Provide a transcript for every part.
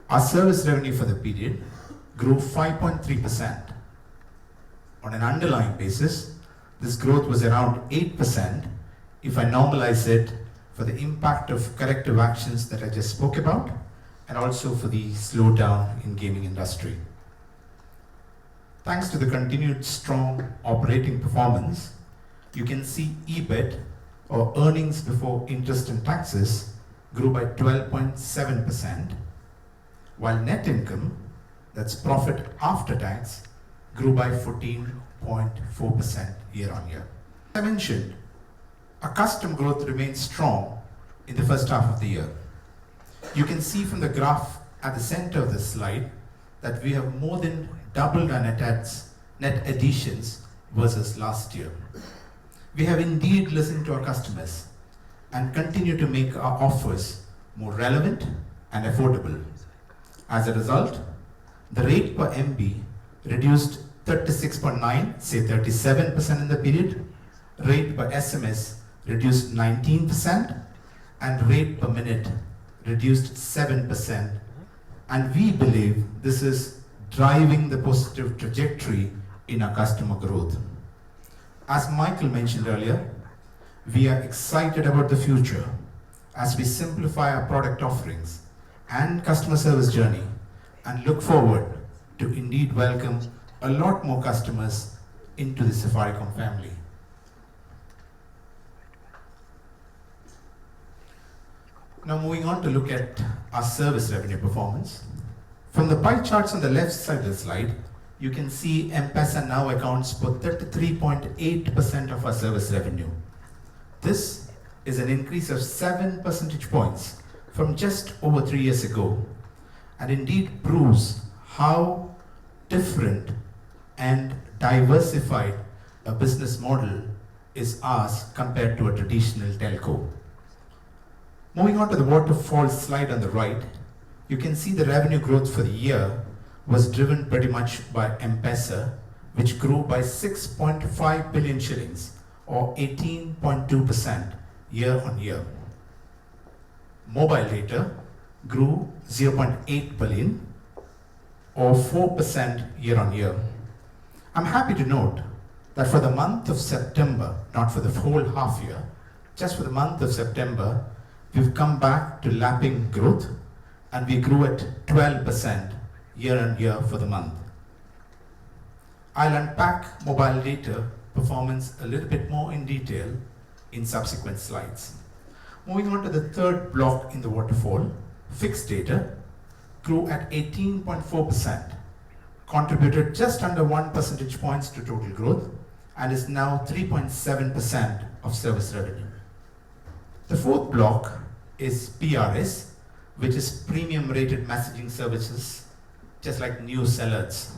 Our service revenue for the period grew 5.3%. On an underlying basis, this growth was around 8% if I normalize it for the impact of corrective actions that I just spoke about and also for the slowdown in gaming industry. Thanks to the continued strong operating performance, you can see EBIT, or earnings before interest and taxes, grew by 12.7%, while net income, that's profit after tax, grew by 14.4% year on year. As I mentioned, our customer growth remains strong in the first half of the year. You can see from the graph at the center of this slide that we have more than doubled our net additions versus last year. We have indeed listened to our customers and continue to make our offers more relevant and affordable. As a result, the rate per MB reduced 36.9, say 37% in the period, rate per SMS reduced 19%, and rate per minute reduced 7%. And we believe this is driving the positive trajectory in our customer growth. As Michael mentioned earlier, we are excited about the future as we simplify our product offerings and customer service journey and look forward to indeed welcome a lot more customers into the Safaricom family. Now moving on to look at our service revenue performance. From the pie charts on the left side of the slide, you can see M-PESA now accounts for 33.8% of our service revenue. This is an increase of 7 percentage points from just over 3 years ago, and indeed proves how different and diversified a business model is ours compared to a traditional telco. Moving on to the waterfall slide on the right, you can see the revenue growth for the year was driven pretty much by M-PESA, which grew by 6.5 billion shillings or 18.2% year on year. Mobile data grew 0.8 billion or 4% year on year. I'm happy to note that for the month of September, not for the whole half year, just for the month of September, we've come back to lapping growth and we grew at 12% year on year for the month. I'll unpack mobile data performance a little bit more in detail in subsequent slides. Moving on to the third block in the waterfall, fixed data grew at 18.4%, contributed just under 1 percentage points to total growth, and is now 3.7% of service revenue. The fourth block is PRS, which is premium rated messaging services, just like news alerts.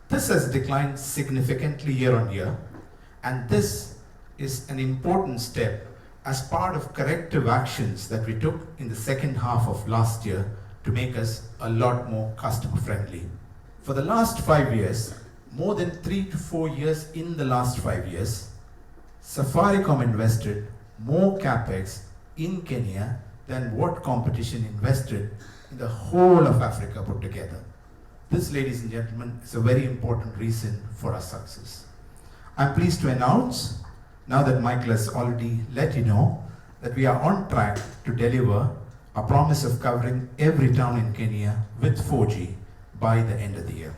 This has declined significantly year on year, and this is an important step as part of corrective actions that we took in the second half of last year to make us a lot more customer friendly. For the last 5 years, more than 3 to 4 years in the last 5 years, Safaricom invested more capex in Kenya than what competition invested in the whole of Africa put together. This, ladies and gentlemen, is a very important reason for our success. I'm pleased to announce, now that Michael has already let you know, that we are on track to deliver a promise of covering every town in Kenya with 4G by the end of the year.